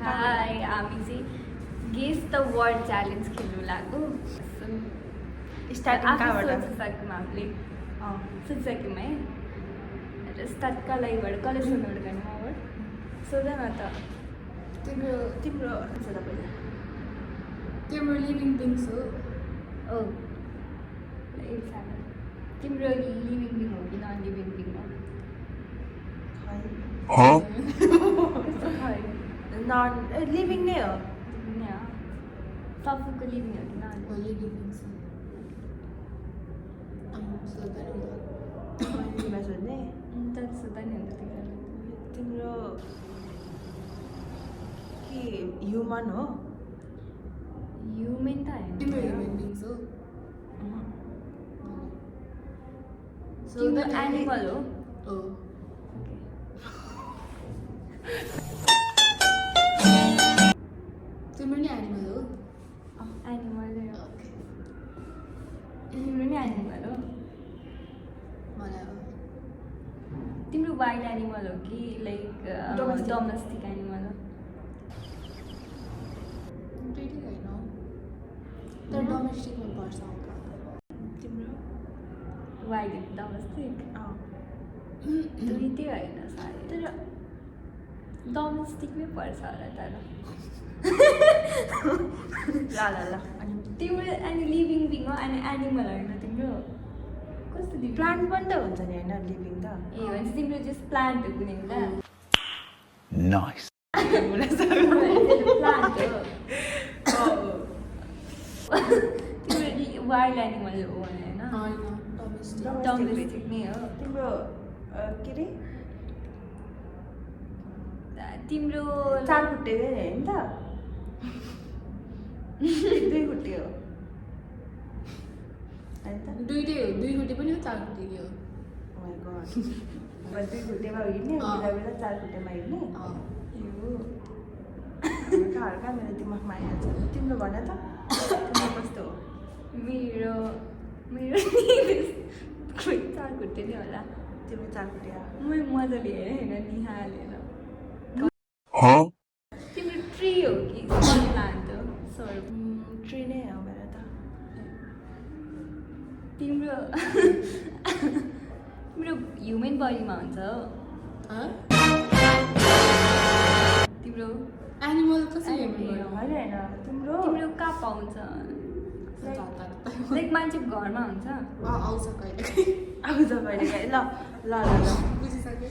High हामी चाहिँ guess the word challenge खेल्नु लाग्यो स्टार्टिङ कहाँबाट सोचिसक्यौँ हामीले सोचिसक्यौँ है स्टार्टका लागिबाट कसले सोध्नुबाट गर्ने मबाट सोध न त तिम्रो तिम्रो सोध पहिला तिम्रो लिभिङ थिङ्स हो ओ तिम्रो लिभिङ बिङ हो कि नन लिभिङ बिङ हो नन लिभिङ नै हो सबको लिभिङ हो कि नन लिभिङ थिङ्स तिमीलाई सोध्ने त सोध्दा नि हुन्छ तिम्रो के ह्युमन हो ह्युमेन त तिम्रो होइन ह्युमन बिङ्स हो तिम्रो एनिमल हो हो तिम्रो नि एनिमल हो एनिमल हो ओके तिम्रो नि एनिमल हो मलाई हो तिम्रो वाइल्ड एनिमल हो कि लाइक Domestic. डोमेस्टिक एनिमल हो दुइटै होइन तर डोमेस्टिकमा पर्छ तिम्रो वाइल्ड डोमेस्टिक अँ दुइटै होइन सायद तर डोमेस्टिकमै पर्छ होला तर ल अनि तिम्रो अनि लिभिङ बिङ हो अनि एनिमल होइन तिम्रो कस्तो लिभिङ प्लान्ट पनि त हुन्छ नि होइन लिभिङ त ए भन्छ तिम्रो जस्ट प्लान्ट हो कुनै बेला Nice. प्लान्ट हो तिम्रो वाइल्ड एनिमल हो होइन होइन डोमेस्टिक डोमेस्टिक नै हो तिम्रो के अरे तिम्रो चार खुट्टे होइन त दुई खुट्टे हो होइन त दुइटै हो दुई खुट्टे पनि हो चार खुट्टे हो Oh my god. दुई खुट्टेमा हिँड्ने बेला बेला चार खुट्टेमा हिँड्ने हल्का हल्का मेरो दिमागमा आइहाल्छ तिम्रो भन त तिम्रो कस्तो हो मेरो मेरो खोइ चार खुट्टे नै होला तिम्रो चार खुट्टे हो मैले मजाले हेरेँ होइन निहालेर Huh? तिम्रो ट्री हो कि प्लान्ट हो सर ट्री नै हो मेरो त तिम्रो तिम्रो ह्युमन बडीमा हुन्छ हो तिम्रो एनिमल कसरी Animal. हेर्नु होइन होइन तिम्रो तिम्रो कहाँ पाउँछ लाइक मान्छेको घरमा हुन्छ आउँछ कहिले आउँछ कहिले काहीँ ल ल ल ल बुझिसक्यो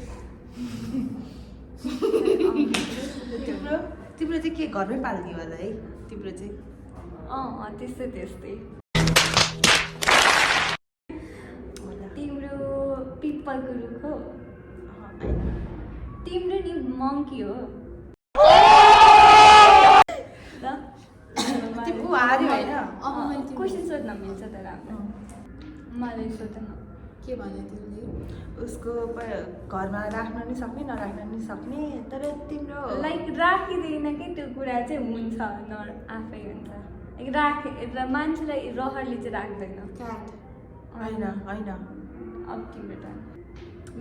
तिम्रो तिम्रो चाहिँ के घरमै पाल्ने होला है तिम्रो चाहिँ त्यस्तै त्यस्तै होला तिम्रो पिपलको रुख हो होइन तिम्रो नि मङ्की हो ल तिम्रो हार्यो होइन क्वेसन सोध्न मिल्छ तर हाम्रो मलाई सोध न के भन्यो तिमीले उसको घरमा राख्न नि सक्ने नराख्न नि सक्ने तर तिम्रो लाइक राखिँदैन कि त्यो कुरा चाहिँ हुन्छ न आफै हुन्छ लाइक राखे मान्छेलाई रहरले चाहिँ राख्दैन क्याट होइन होइन अब तिम्रो टर्न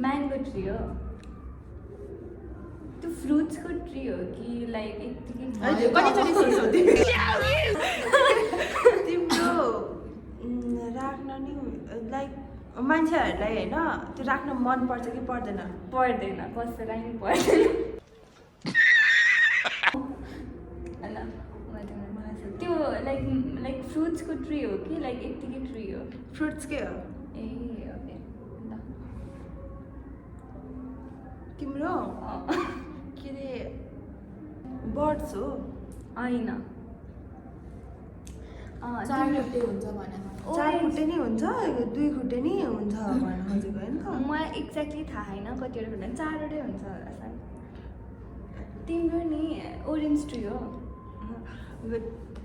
म्याङ्गो ट्री हो त्यो फ्रुट्सको ट्री हो कि लाइक यत्तिकै कतिचोटि सोध्छौ तिमी तिम्रो राख्न नि लाइक मान्छेहरूलाई होइन त्यो राख्न मन पर्छ कि पर्दैन पर्दैन कसैलाई नि पर्दैन ल मलाई सोध। त्यो लाइक लाइक फ्रुट्सको ट्री हो कि लाइक यत्तिकै ट्री हो फ्रुट्सकै हो ए ओके ल तिम्रो के अरे बर्ड्स हो होइन चार खुट्टे हुन्छ भने चार खुट्टे नि हुन्छ दुई खुट्टे नि हुन्छ भन्न खोजेको होइन त मलाई एक्ज्याक्टली थाहा छैन कतिवटा खुट्टा चारवटै हुन्छ होला सायद तिम्रो नि ओरेन्ज ट्री हो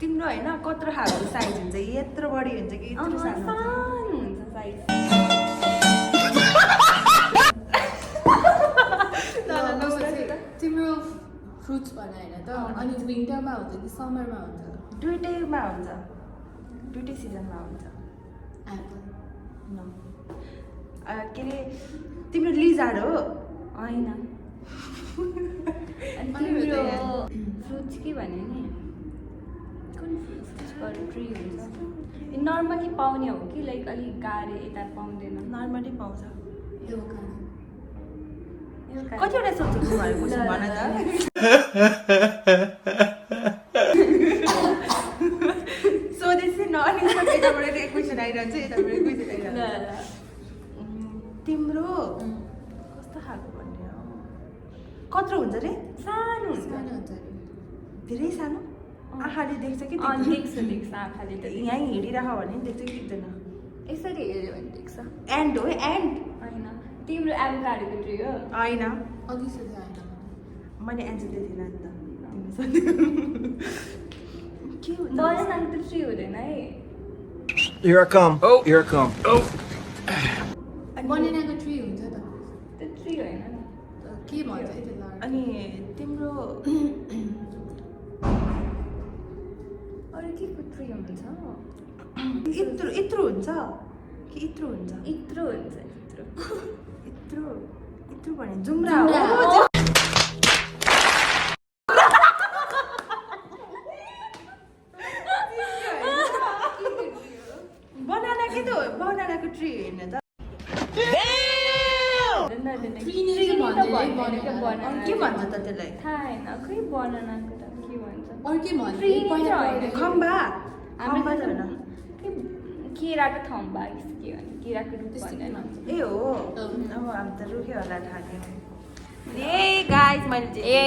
तिम्रो होइन कत्रो खालको साइज हुन्छ यत्रो बढी हुन्छ कि यत्रो सानो हुन्छ? सानो हुन्छ साइज तिम्रो फ्रुट्स भने होइन त अनि विन्टरमा हुन्छ कि समरमा हुन्छ दुइटैमा हुन्छ दुइटै सिजनमा हुन्छ एप्पल No. के अरे तिम्रो लिजार्ड हो होइन अनि अनि तिम्रो हुँदैन। फ्रुट के भने नि कुन फिसबाट ट्री हुन्छ नर्मली पाउने हो कि लाइक अलिक गाह्रो यता पाउँदैन नर्मली पाउँछ एभोकाडो कतिवटा सोध्छु तिमीहरू क्वेसन भन त सोधेपछि नअनिन्छ यताबाट एक क्वेसन आइरहन्छ यताबाट क्वेसन आइरहन्छ तिम्रो कस्तो खालको भन्ने हो कत्रो हुन्छ रे सानो हुन्छ सानो हुन्छ अरे धेरै सानो आँखाले देख्छ कि देख्छ आँखाले त यहीँ हिँडिरह भने नि देख्छ कि देख्दैन यसरी हेऱ्यो भने देख्छ एन्ड हो एन्ड होइन तिम्रो एभोकाडोको ट्री हो होइन अघि सोधे आएन मैले एन्सर दिएको थिइनँ नि त के हुन्छ बनानाको त ट्री हुँदैन है Here I come. Oh, here I come. Oh. बनानाको ट्री हुन्छ त त्यो ट्री होइन नि के भन्छ है त्यसलाई अनि तिम्रो अरू के को ट्री हुन्छ यत्रो यत्रो हुन्छ कि यत्रो हुन्छ यत्रो हुन्छ यत्रो यत्रो यत्रो भने जुम्रा जुम्रा हो हो। बनानाकै त हो बनानाको ट्री होइन त ट्री नै चाहिँ भन्दैन है बनाना के भन्छ त त्यसलाई थाहा होइन खै बनानाको त के भन्छ अर्कै भन्छ ट्री नै पहिला चाहिँ होइन। पढेको। खम्बा हाम्रो खम्बा त त होइन केराको थम्बा के भने केराको रुख त्यस्तै भन्दैन भन्छ। ए हो अँ। अब हामी त रुख्यो होला थाहा थिएन ए गाइस मैले ए